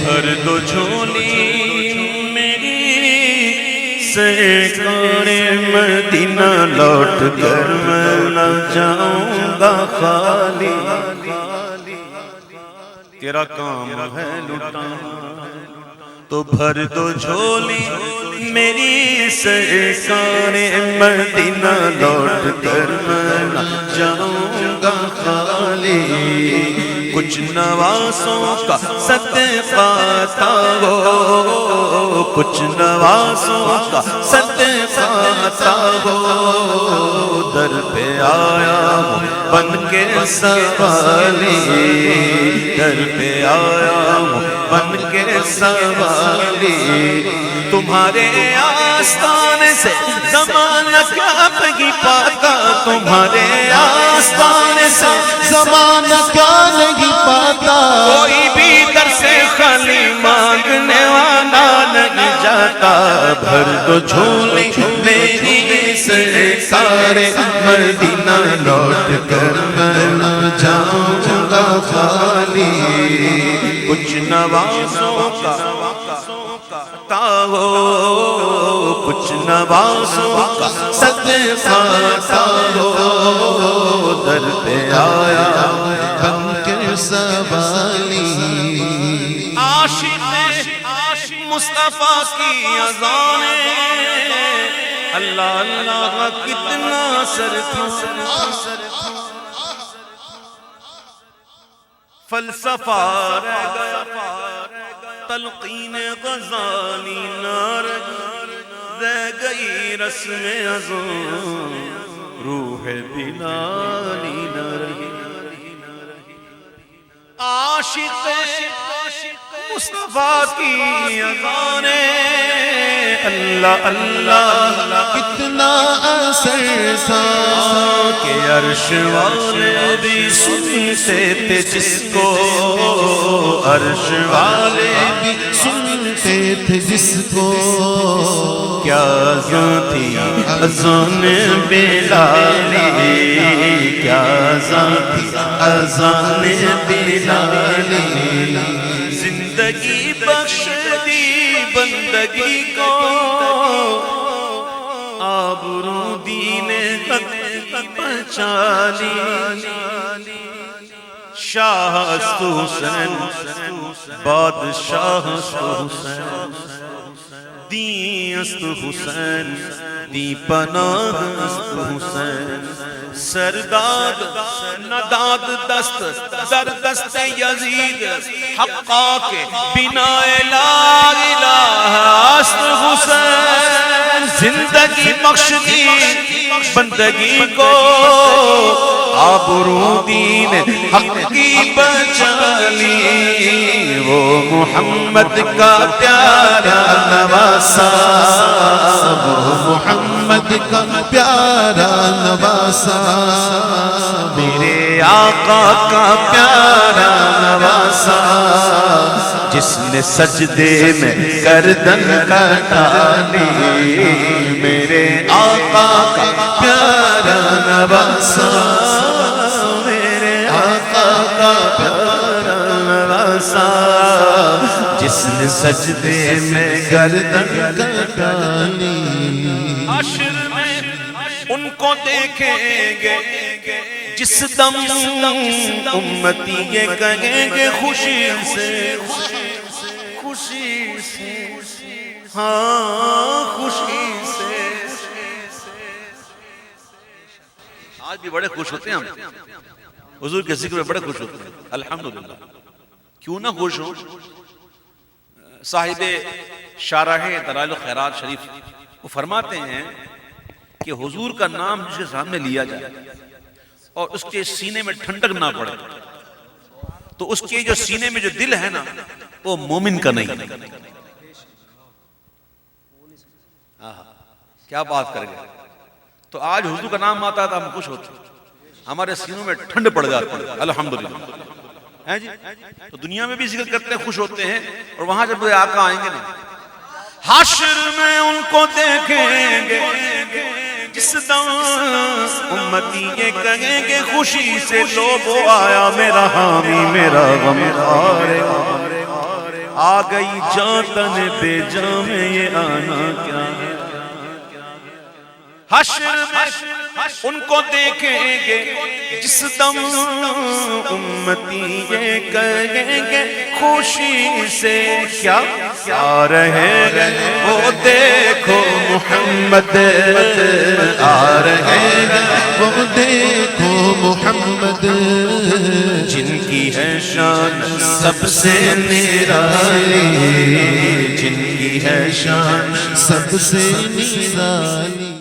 بھر دو جھولی میری سرکار مدینہ لوٹ کر میں نہ جاؤں گا خالی تیرا کام ہے لٹانا تو بھر دو جھولی میری سرکار مدینہ لوٹ کر میں نہ جاؤں گا خالی کچھ نوازوں کا صدقہ تھا وہ کچھ نوازوں کا صدقہ تھا وہ در پہ آیا ہوں بن کے سوالی در پہ آیا ہوں بن کے سوالی تمہارے آستانے سے زمانہ کیا نہیں پاتا تمہارے آستانے سے زمانہ کیا نہیں پاتا کوئی بھی در سے خالی مانگنے والا نہیں جاتا بھر دو جھولی میری سرکار مدینہ لوٹ کر میں نہ جاؤں گا خالی کچھ نوازوں کا تھا وہ کچھ نوازوں کا صدقہ تھا وہ در پہ آیا بن کے سوالی عاشق مصطفیٰ کی اذانیں اللہ اللہ کتنا سر تھا فلسفہ رہ گیا تلقین غزالی نہ رہ گئی رسم اذان روح بلالی نہ رہی عاشق مصطفیٰ کی اذانیں اللہ اللہ کتنا اثر تھا کہ عرش والے بھی سنتے تھے جس کو عرش والے بھی سنتے تھے جس کو کیا اذان تھی اذان بلالی کیا اذان تھی اذان بلالی زندگی بخش دی بندگی کو آبرو دین حق پہچانی شاہ است حسین بادشاہ است حسین دین است حسین دی پناہ است حسین سرداد نداد دست در دست یزید حقا کے بنا لا الہ است حسین زندگی بخش دی بندگی کو آبرو دین حق کی بچالی وہ محمد کا پیارا نواسا وہ محمد کا پیارا نواسا میرے آقا کا پیارا نواسا جس نے سجدے میں گردن کٹالی میرے آقا کا پیارا نواسا میرے آقا کا پیارا نواسا جس نے سجدے میں گردن کٹالی حشر میں ان کو دیکھیں گے جس دم امتی یہ کہیں گے خوشی سے خوشی سے ہاں خوشی سے آج بھی بڑے خوش ہوتے ہیں ہم حضور کے ذکر میں بڑے خوش ہوتے ہیں الحمدللہ کیوں نہ خوش ہوں صاحب شارح دلائل الخیرات شریف وہ فرماتے ہیں کہ حضور کا نام جس کے سامنے لیا جائے اور اس کے سینے میں ٹھنڈک نہ پڑے تو اس کے جو سینے میں جو دل ہے نا وہ مومن کا نہیں کیا بات کر گئے تو آج حضور کا نام آتا تھا ہم خوش ہوتے ہمارے سینوں میں ٹھنڈ پڑ جاتی ہے الحمدللہ ہے جی تو دنیا میں بھی ذکر کرتے ہیں خوش ہوتے ہیں اور وہاں جب آقا آئیں گے نا حشر میں ان کو دیکھیں گے جس دم امتی یہ کہیں گے خوشی سے لوگو آیا میرا حامی میرا غم آ گئی جان بے جام یہ آنا کیا ہے؟ حشر میں ان کو دیکھیں گے جس دم امتی یہ کہیں گے خوشی سے کیا آ رہے ہیں وہ دیکھو محمد آ رہے ہیں وہ دیکھو محمد جن کی ہے شان سب سے نرالی جن کی ہے شان سب سے نرالی